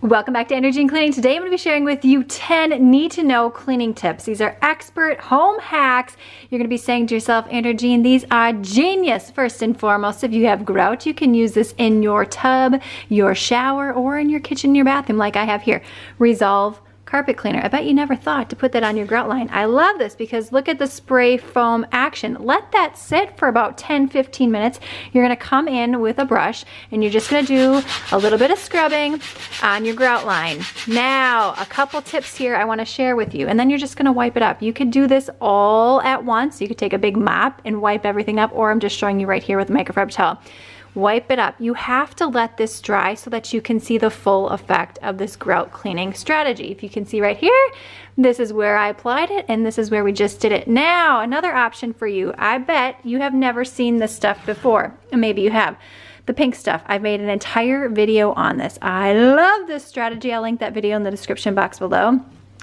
Welcome back to Energy and Cleaning. Today I'm going to be sharing with you 10 need-to-know cleaning tips. These are expert home hacks. You're going to be saying to yourself, Andrea Jean, these are genius. First and foremost, if you have grout, you can use this in your tub, your shower, or in your kitchen, your bathroom like I have here. Resolve carpet cleaner. I bet you never thought to put that on your grout line. I love this because look at the spray foam action. Let that sit for about 10-15 minutes. You're going to come in with a brush and you're just going to do a little bit of scrubbing on your grout line. Now, a couple tips here I want to share with you, and then you're just going to wipe it up. You could do this all at once. You could take a big mop and wipe everything up, or I'm just showing you right here with a microfiber towel. Wipe it up. You have to let this dry so that you can see the full effect of this grout cleaning strategy. If you can see right here, this is where I applied it and this is where we just did it. Now, another option for you. I bet you have never seen this stuff before, and maybe you have. The pink stuff. I've made an entire video on this. I love this strategy. I'll link that video in the description box below.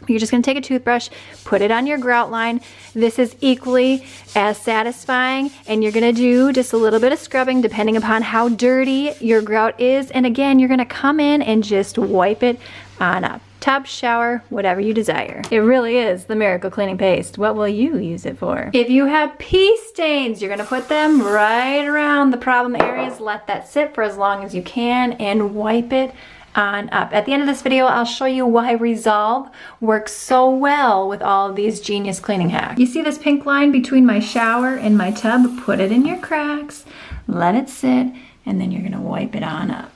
You're just going to take a toothbrush, put it on your grout line. This is equally as satisfying, and you're going to do just a little bit of scrubbing depending upon how dirty your grout is. And again, you're going to come in and just wipe it on a tub, shower, whatever you desire. It really is the miracle cleaning paste. What will you use it for? If you have pee stains, you're going to put them right around the problem areas. Let that sit for as long as you can and wipe it on up. At the end of this video, I'll show you why Resolve works so well with all of these genius cleaning hacks. You see this pink line between my shower and my tub? Put it in your cracks, let it sit, and then you're gonna wipe it on up.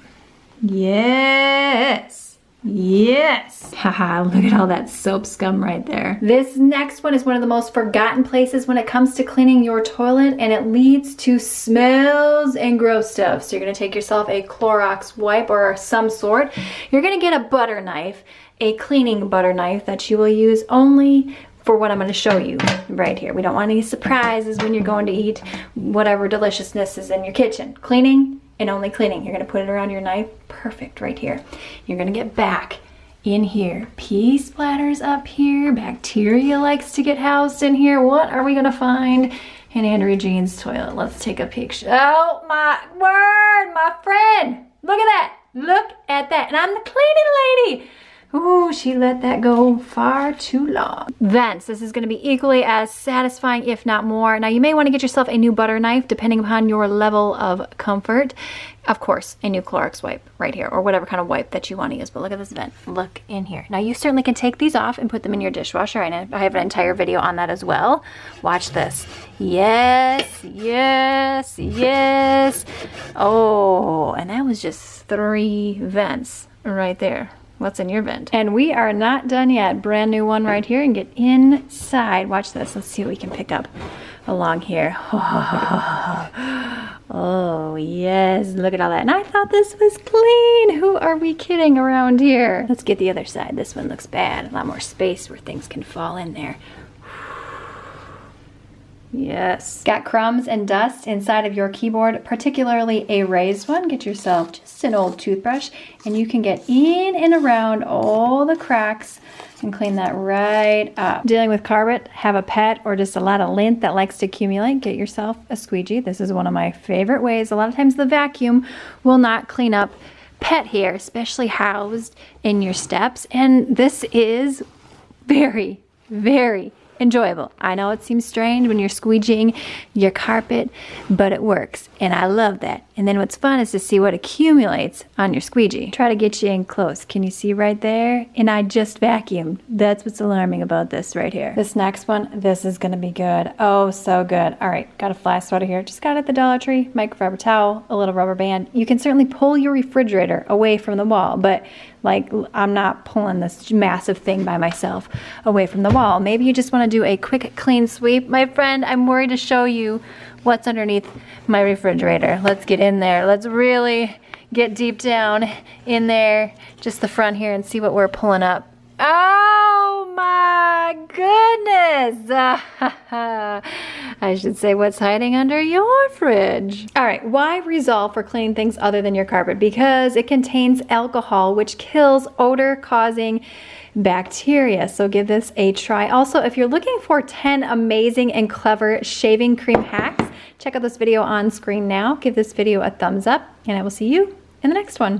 Yes. Yes. Haha, look at all that soap scum right there. This next one is one of the most forgotten places when it comes to cleaning your toilet, and it leads to smells and gross stuff. So you're gonna take yourself a Clorox wipe or some sort. You're gonna get a butter knife, a cleaning butter knife that you will use only for what I'm going to show you right here. We don't want any surprises when you're going to eat whatever deliciousness is in your kitchen. Cleaning and only cleaning. You're going to put it around your knife. Perfect, right here. You're going to get back in here. Pee splatters up here. Bacteria likes to get housed in here. What are we going to find in Andrea Jean's toilet? Let's take a picture. Oh my word, my friend. Look at that. Look at that. And I'm the cleaning lady. Ooh, she let that go far too long. Vents. This is going to be equally as satisfying, if not more. Now, you may want to get yourself a new butter knife, depending upon your level of comfort. Of course, a new Clorox wipe right here, or whatever kind of wipe that you want to use. But look at this vent. Look in here. Now, you certainly can take these off and put them in your dishwasher. I have an entire video on that as well. Watch this. Yes, yes, yes. Oh, and that was just 3 vents right there. What's in your vent? And we are not done yet. Brand new one right here, and get inside. Watch this. Let's see what we can pick up along here. Oh, yes. Look at all that. And I thought this was clean. Who are we kidding around here? Let's get the other side. This one looks bad. A lot more space where things can fall in there. Yes. Got crumbs and dust inside of your keyboard, particularly a raised one? Get yourself just an old toothbrush and you can get in and around all the cracks and clean that right up. Dealing with carpet, have a pet, or just a lot of lint that likes to accumulate, get yourself a squeegee. This is one of my favorite ways. A lot of times the vacuum will not clean up pet hair, especially housed in your steps. And this is very, very enjoyable. I know it seems strange when you're squeegeeing your carpet, but it works, and I love that. And then what's fun is to see what accumulates on your squeegee. Try to get you in close. Can you see right there? And I just vacuumed. That's what's alarming about this right here. This next one, this is gonna be good. Oh, so good. All right, got a fly swatter here. Just got it at the Dollar Tree. Microfiber towel, a little rubber band. You can certainly pull your refrigerator away from the wall, but like, I'm not pulling this massive thing by myself away from the wall. Maybe you just want to do a quick clean sweep. My friend, I'm worried to show you what's underneath my refrigerator. Let's get in there. Let's really get deep down in there, just the front here, and see what we're pulling up. Oh my goodness! I should say what's hiding under your fridge. All right, why Resolve for cleaning things other than your carpet? Because it contains alcohol, which kills odor-causing bacteria. So give this a try. Also, if you're looking for 10 amazing and clever shaving cream hacks, check out this video on screen now. Give this video a thumbs up, and I will see you in the next one.